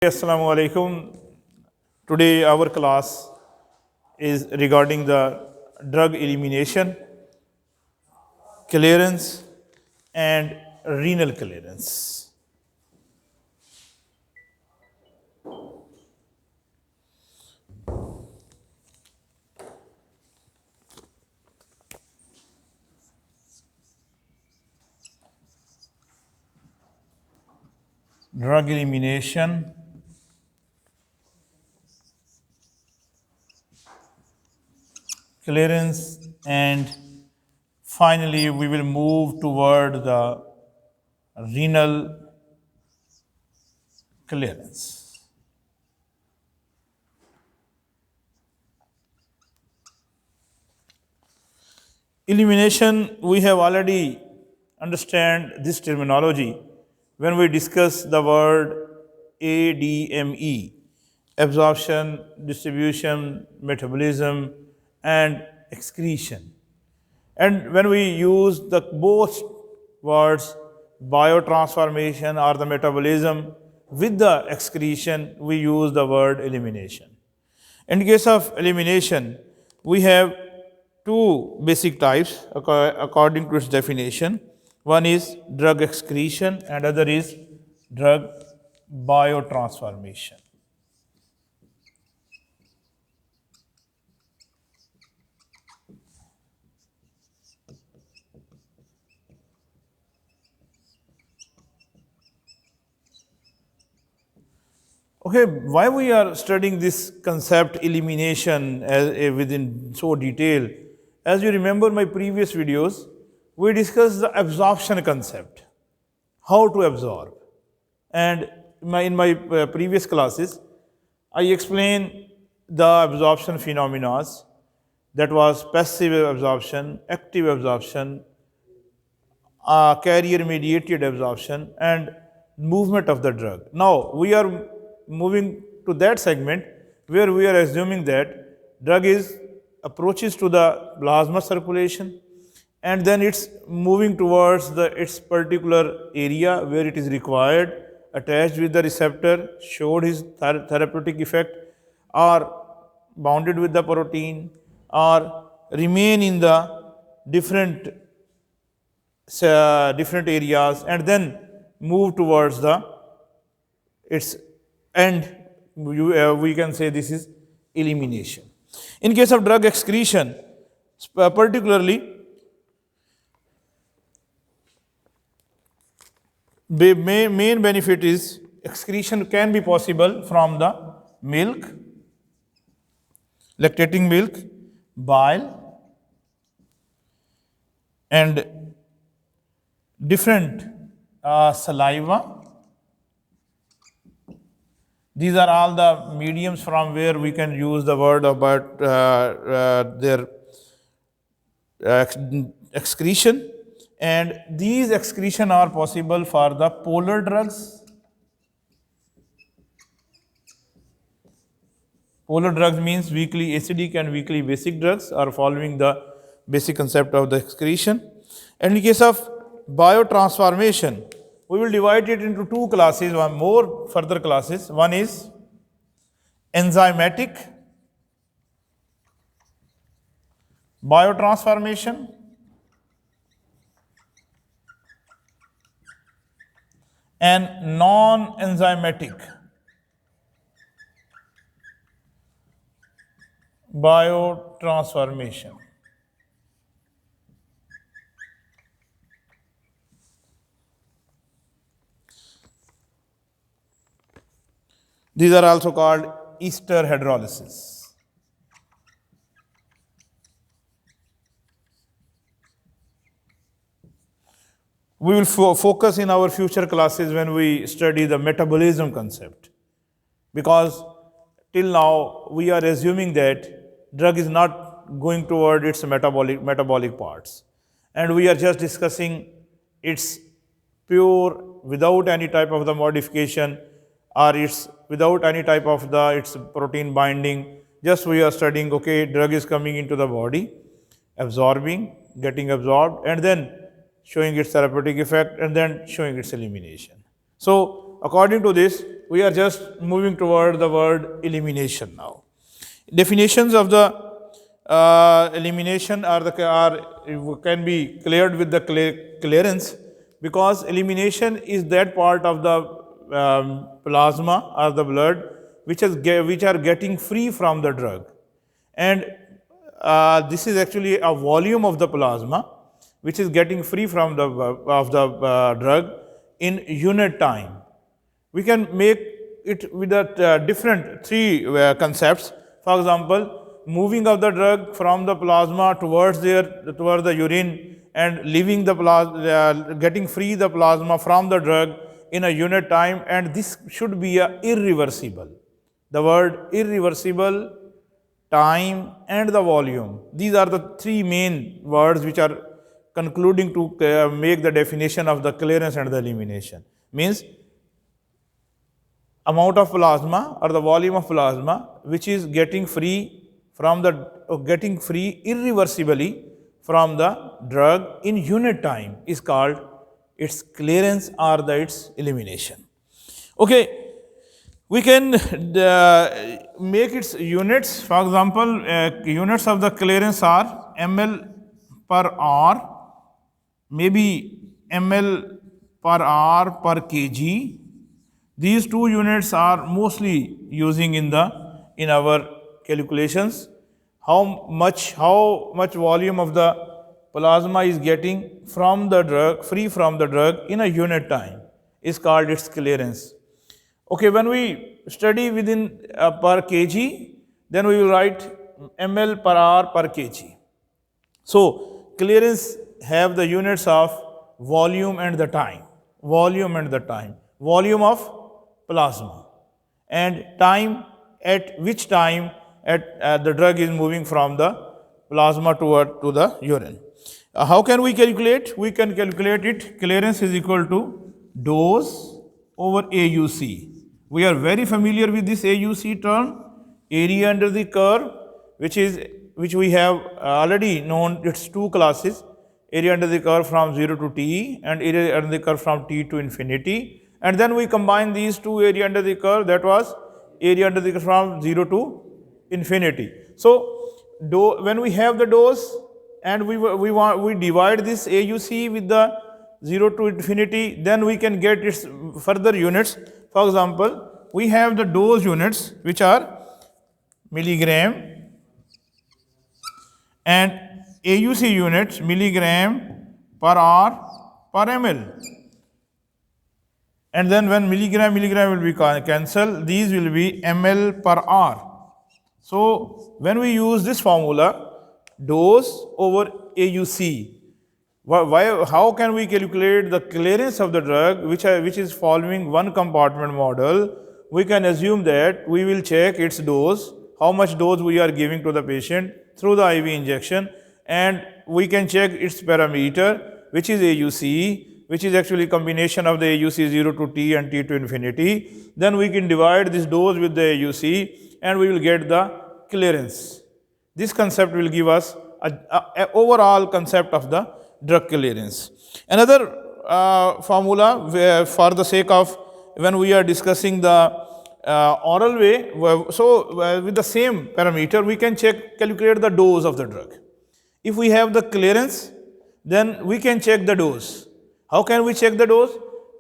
Assalamu alaikum. Today our class is regarding the drug elimination, clearance and renal clearance. Drug elimination, clearance, and finally we will move toward the renal clearance. Elimination, we have already understand this terminology when we discuss the word ADME, absorption, distribution, metabolism, and excretion. And when we use the both words biotransformation or the metabolism with the excretion, we use the word elimination. In case of elimination, we have two basic types according to its definition. One is drug excretion and other is drug biotransformation. Okay, why we are studying this concept elimination within so detail? As you remember my previous videos, we discussed the absorption concept, how to absorb. And in my previous classes, I explained the absorption phenomena, that was passive absorption, active absorption, carrier mediated absorption, and movement of the drug. Now we are moving to that segment where we are assuming that drug is approaches to the plasma circulation and then it's moving towards its particular area where it is required, attached with the receptor, showed his therapeutic effect, or bounded with the protein, or remain in the different areas and then move towards its end. We can say this is elimination. In case of drug excretion, particularly, the main benefit is excretion can be possible from the milk, lactating milk, bile, and different saliva. These are all the mediums from where we can use the word about their excretion. And these excretion are possible for the polar drugs. Polar drugs means weakly acidic and weakly basic drugs are following the basic concept of the excretion. And in case of biotransformation, we will divide it into two classes, one more further classes. One is enzymatic biotransformation and non-enzymatic biotransformation. These are also called ester hydrolysis. We will focus in our future classes when we study the metabolism concept, because till now we are assuming that drug is not going toward its metabolic parts, and we are just discussing its pure without any type of the modification or its without any type of its protein binding. Just we are studying, okay, drug is coming into the body, absorbing, getting absorbed, and then showing its therapeutic effect, and then showing its elimination. So according to this, we are just moving toward the word elimination now. Definitions of the elimination can be cleared with the clearance, because elimination is that part of the plasma or the blood which are getting free from the drug, and this is actually a volume of the plasma which is getting free from the drug in unit time. We can make it with a different three concepts. For example, moving of the drug from the plasma towards the urine and leaving the plasma, getting free the plasma from the drug in a unit time, and this should be irreversible. The word irreversible, time, and the volume. These are the three main words which are concluding to make the definition of the clearance and the elimination. Means amount of plasma or the volume of plasma which is getting free irreversibly from the drug in unit time is called its clearance or its elimination. Okay. We can make its units. For example, units of the clearance are ml per R, maybe ml per R per kg. These two units are mostly using in our calculations. How much volume of the plasma is getting from the drug, free from the drug in a unit time is called its clearance. Okay, when we study within per kg, then we will write ml per hour per kg. So clearance have the units of volume and the time. Volume of plasma, and time, at which time the drug is moving from the plasma to the urine. How can we calculate? We can calculate it. Clearance is equal to dose over AUC. We are very familiar with this AUC term, area under the curve, which we have already known its two classes, area under the curve from 0 to t and area under the curve from t to infinity. And then we combine these two area under the curve, that was area under the curve from 0 to infinity. So when we have the dose and we divide this AUC with the 0 to infinity, then we can get its further units. For example, we have the dose units which are milligram, and AUC units milligram per hour per ml. And then when milligram will be cancelled, these will be ml per hour. So when we use this formula, dose over AUC, how can we calculate the clearance of the drug which is following one compartment model? We can assume that we will check its dose, how much dose we are giving to the patient through the IV injection, and we can check its parameter, which is AUC, which is actually combination of the AUC 0 to t and t to infinity. Then we can divide this dose with the AUC and we will get the clearance. This concept will give us an overall concept of the drug clearance. Another formula for the sake of when we are discussing the oral way, with the same parameter we can calculate the dose of the drug. If we have the clearance, then we can check the dose. How can we check the dose?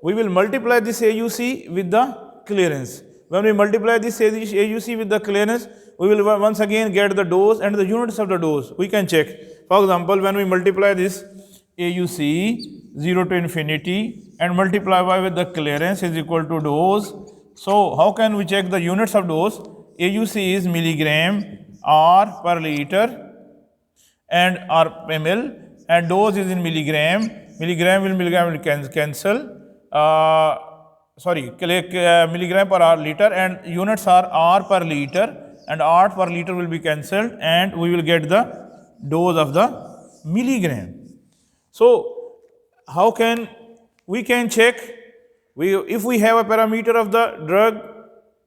We will multiply this AUC with the clearance. When we multiply this AUC with the clearance, we will once again get the dose and the units of the dose. We can check. For example, when we multiply this AUC 0 to infinity and multiply with the clearance is equal to dose. So how can we check the units of dose? AUC is milligram R per liter and R ml, and dose is in milligram. Milligram will cancel. Milligram per R liter, and units are R per liter, and R per liter will be cancelled, and we will get the dose of the milligram. So how can we check? If we have a parameter of the drug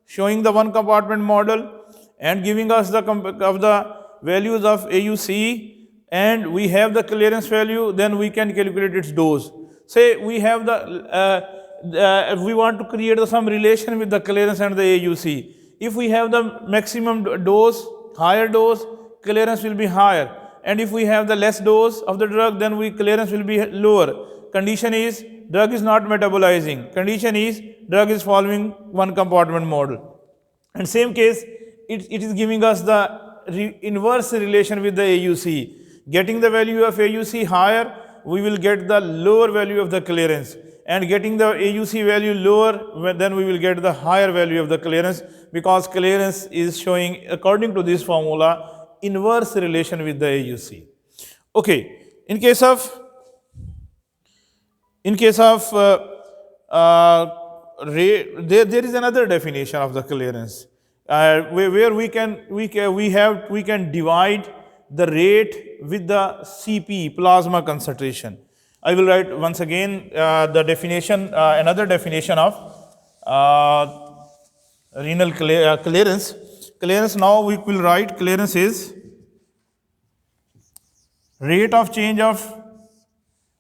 showing the one compartment model and giving us the values of AUC, and we have the clearance value, then we can calculate its dose. Say we have the we want to create some relation with the clearance and the AUC. If we have the maximum dose, higher dose, clearance will be higher. And if we have the less dose of the drug, then clearance will be lower. Condition is drug is not metabolizing. Condition is drug is following one compartment model. And same case, it is giving us the inverse relation with the AUC. Getting the value of AUC higher, we will get the lower value of the clearance. And getting the AUC value lower, then we will get the higher value of the clearance, because clearance is showing, according to this formula, inverse relation with the AUC. Okay, in case of there is another definition of the clearance where we can divide the rate with the CP, plasma concentration. I will write once again the definition, another definition of renal clearance. Clearance, now we will write clearance is rate of change of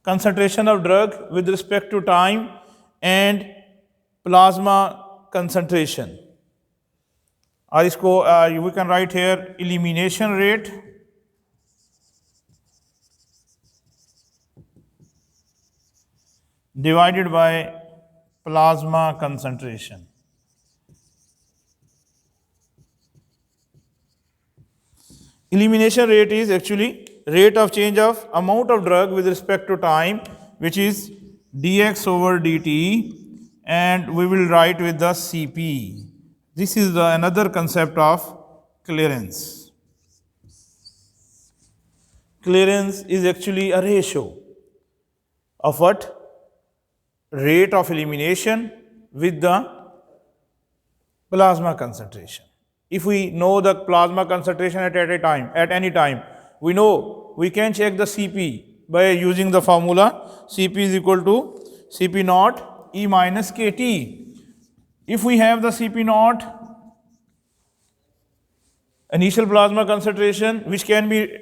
concentration of drug with respect to time and plasma concentration. और इसको we can write here elimination rate divided by plasma concentration. Elimination rate is actually rate of change of amount of drug with respect to time, which is dx over dt, and we will write with the Cp. This is another concept of clearance. Clearance is actually a ratio of what? Rate of elimination with the plasma concentration. If we know the plasma concentration at any time, we know we can check the Cp by using the formula Cp is equal to Cp naught E minus Kt. If we have the Cp naught, initial plasma concentration, which can be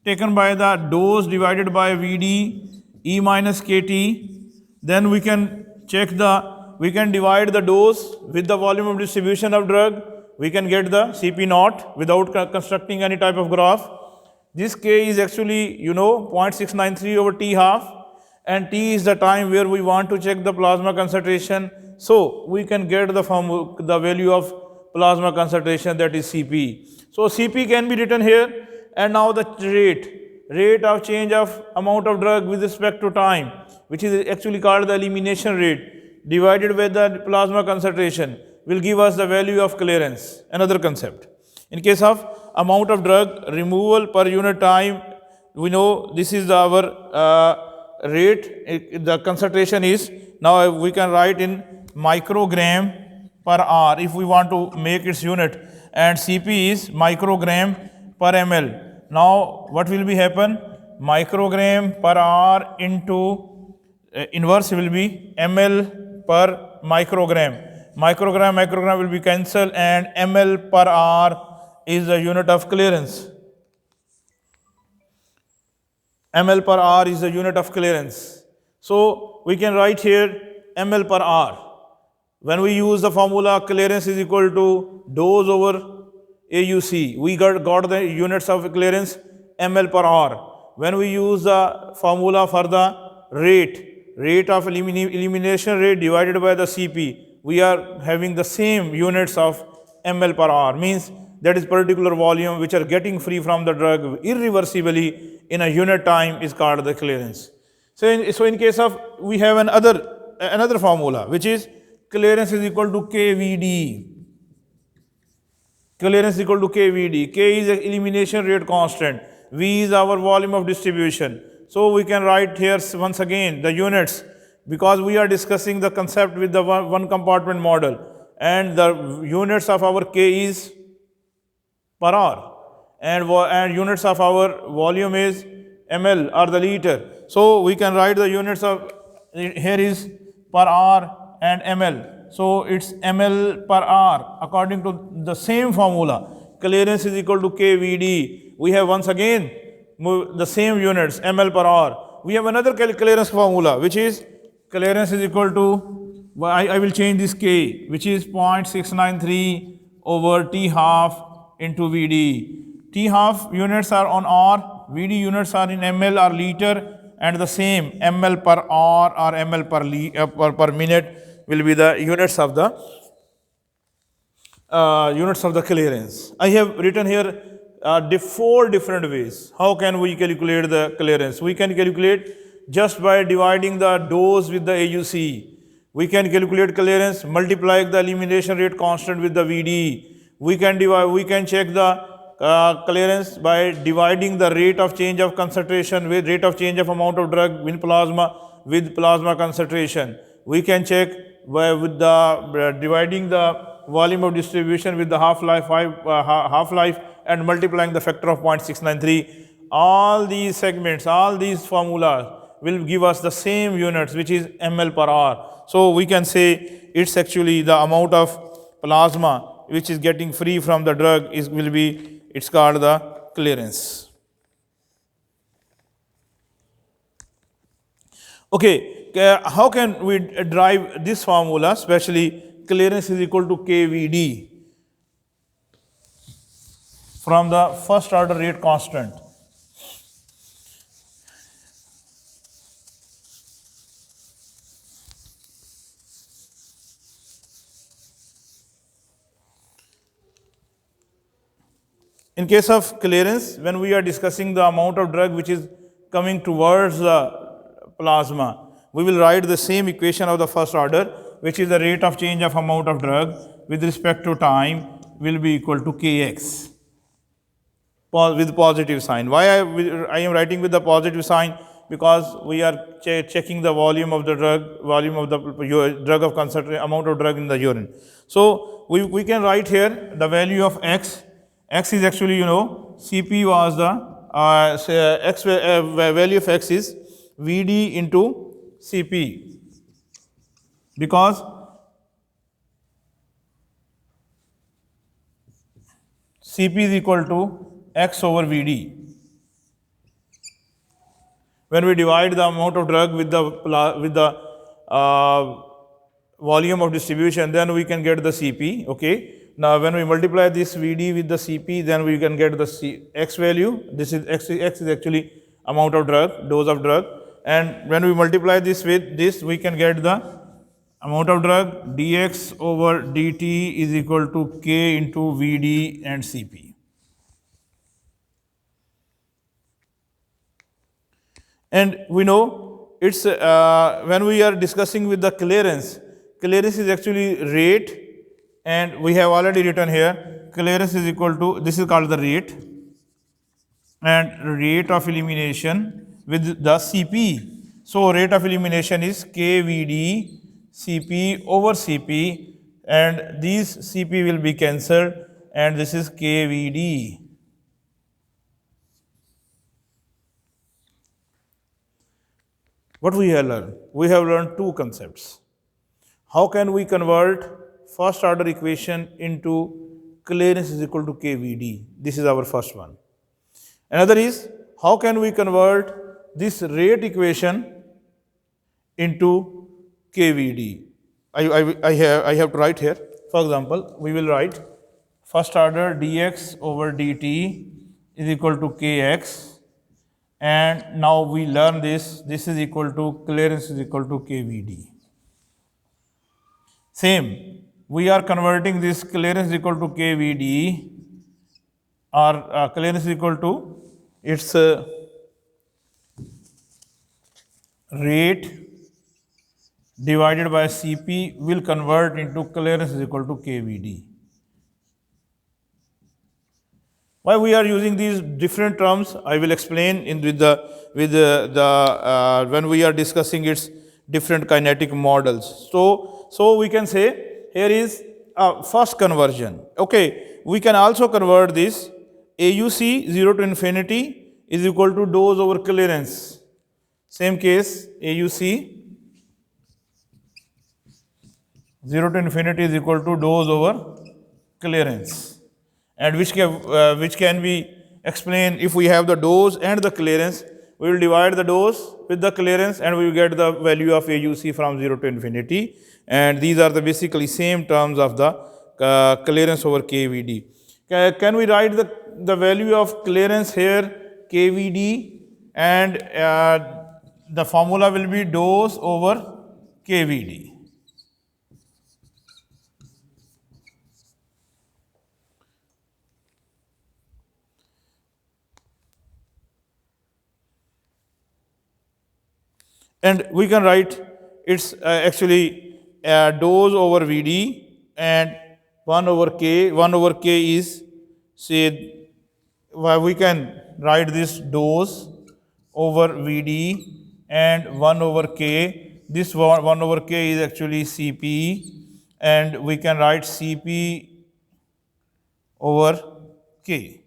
taken by the dose divided by Vd E minus Kt, then we can divide the dose with the volume of distribution of drug. We can get the Cp naught without constructing any type of graph. This K is actually, 0.693 over T half, and T is the time where we want to check the plasma concentration. So we can get the value of plasma concentration, that is Cp. So Cp can be written here, and now the rate of change of amount of drug with respect to time, which is actually called the elimination rate, divided by the plasma concentration, will give us the value of clearance, another concept. In case of amount of drug removal per unit time, we know this is our rate, the concentration is, now we can write in microgram per hour if we want to make its unit, and Cp is microgram per ml. Now what will be happen? Microgram per hour into inverse will be ml per microgram. Microgram will be cancelled, and ml per hour is the unit of clearance. ml per hour is the unit of clearance. So we can write here ml per hour. When we use the formula clearance is equal to dose over AUC, we got the units of clearance ml per hour. When we use the formula for the rate of elimination rate divided by the Cp, we are having the same units of ml per hour, means that is particular volume which are getting free from the drug irreversibly in a unit time is called the clearance. So in case of, we have another formula, which is clearance is equal to KVD. Clearance is equal to KVD. K is the elimination rate constant. V is our volume of distribution. So we can write here once again the units, because we are discussing the concept with the one compartment model, and the units of our K is per hour, and units of our volume is ml or the liter. So we can write the units of, here is per hour and ml. So it's ml per hour according to the same formula. Clearance is equal to KVD. We have once again the same units, ml per hour. We have another clearance formula, which is clearance is equal to I will change this K, which is 0.693 over T half into VD. T half units are on R, VD units are in ml or liter, and the same ml per hour or ml per minute will be the units of the clearance. I have written here 4 different ways. How can we calculate the clearance? We can calculate just by dividing the dose with the AUC. We can calculate clearance, multiply the elimination rate constant with the VD. We can check the clearance by dividing the rate of change of concentration with rate of change of amount of drug in plasma with plasma concentration. We can check with the dividing the volume of distribution with the half-life and multiplying the factor of 0.693. All these segments, all these formulas will give us the same units, which is ml per hour. So we can say it's actually the amount of plasma which is getting free from the drug it's called the clearance. Okay, how can we derive this formula, especially clearance is equal to KVD from the first order rate constant. In case of clearance, when we are discussing the amount of drug which is coming towards the plasma, we will write the same equation of the first order, which is the rate of change of amount of drug with respect to time will be equal to Kx with positive sign. Why I am writing with the positive sign? Because we are checking the volume of the drug, of concentration, amount of drug in the urine. So we can write here the value of x. X is actually, Cp was the value of x is Vd into Cp, because Cp is equal to x over Vd. When we divide the amount of drug with the volume of distribution, then we can get the Cp. Okay. Now, when we multiply this Vd with the Cp, then we can get the x value. This is x is actually amount of drug, dose of drug. And when we multiply this with this, we can get the amount of drug dx over dt is equal to k into Vd and Cp. And we know it's when we are discussing with the clearance is actually rate. And we have already written here, clearance is equal to, this is called the rate, and rate of elimination with the Cp. So rate of elimination is KVD Cp over Cp, and these Cp will be cancelled, and this is KVD. What we have learned? We have learned 2 concepts. How can we convert first order equation into clearance is equal to KVD? This is our first one. Another is, how can we convert this rate equation into KVD? I have to write here. For example, we will write first order dx over dt is equal to kx, and now we learn this is equal to clearance is equal to KVD. Same, we are converting this clearance equal to KVD, or clearance equal to its rate divided by Cp will convert into clearance is equal to KVD. Why we are using these different terms, I will explain when we are discussing its different kinetic models. So we can say here is first conversion. Okay, we can also convert this AUC 0 to infinity is equal to dose over clearance. Same case, AUC 0 to infinity is equal to dose over clearance, and which can be explained if we have the dose and the clearance, we will divide the dose with the clearance and we will get the value of AUC from 0 to infinity. And these are the basically same terms of the clearance over KVD. Can we write the value of clearance here, KVD, and the formula will be dose over KVD. And we can write it's actually dose over VD and 1 over K. 1 over K is, say, we can write this dose over VD and 1 over K. This 1 over K is actually CP, and we can write CP over K,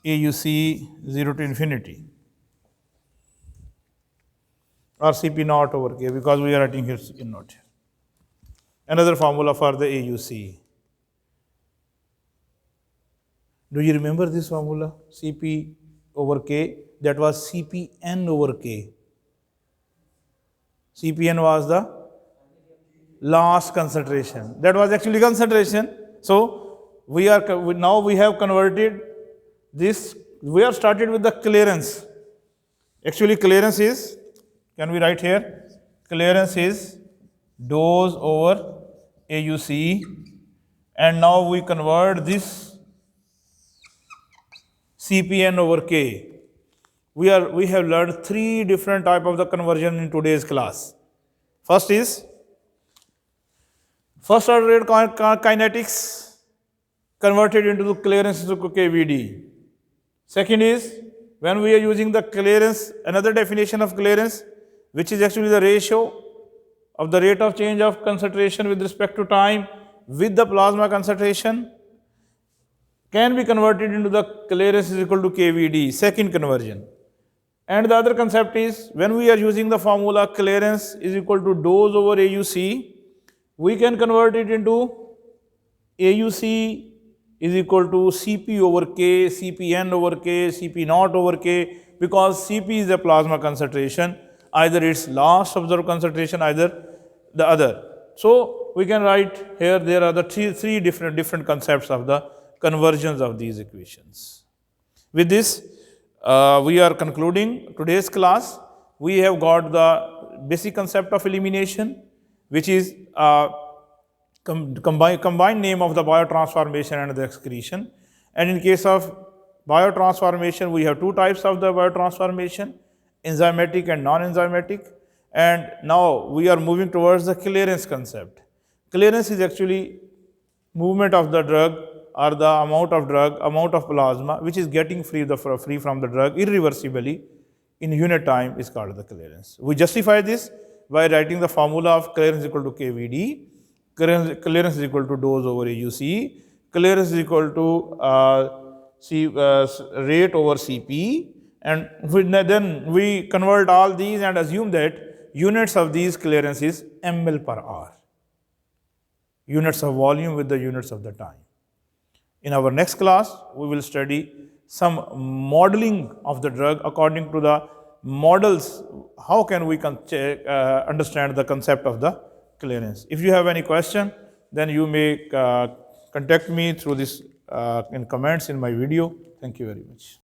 AUC 0 to infinity, or CP naught over K, because we are writing here CP naught. Another formula for the AUC. Do you remember this formula? CP over K, that was CPN over K. CPN was the last concentration. That was actually concentration. So now we have converted this. We have started with the clearance. Actually, clearance is, can we write here? Clearance is dose over AUC, and now we convert this CPN over K. We have learned 3 different types of the conversion in today's class. First is first order rate kinetics converted into the clearance to KVD. Second is when we are using the clearance, another definition of clearance, which is actually the ratio of the rate of change of concentration with respect to time with the plasma concentration, can be converted into the clearance is equal to KVD, second conversion. And the other concept is when we are using the formula clearance is equal to dose over AUC, we can convert it into AUC is equal to CP over K, CPN over K, CP naught over K, because CP is the plasma concentration, either its last observed concentration, either the other. So we can write here, there are the three different concepts of the conversions of these equations. With this, we are concluding today's class. We have got the basic concept of elimination, which is combined name of the biotransformation and the excretion. And in case of biotransformation, we have 2 types of the biotransformation, enzymatic and non-enzymatic. And now we are moving towards the clearance concept. Clearance is actually movement of the drug or the amount of plasma which is getting free from the drug irreversibly in unit time is called the clearance. We justify this by writing the formula of clearance equal to KVD, clearance is equal to dose over AUC, clearance is equal to rate over CP, and then we convert all these and assume that units of these clearance is ml per hour, units of volume with the units of the time. In our next class, we will study some modeling of the drug according to the models. How can we understand the concept of the clearance? If you have any question, then you may contact me through this in comments in my video. Thank you very much.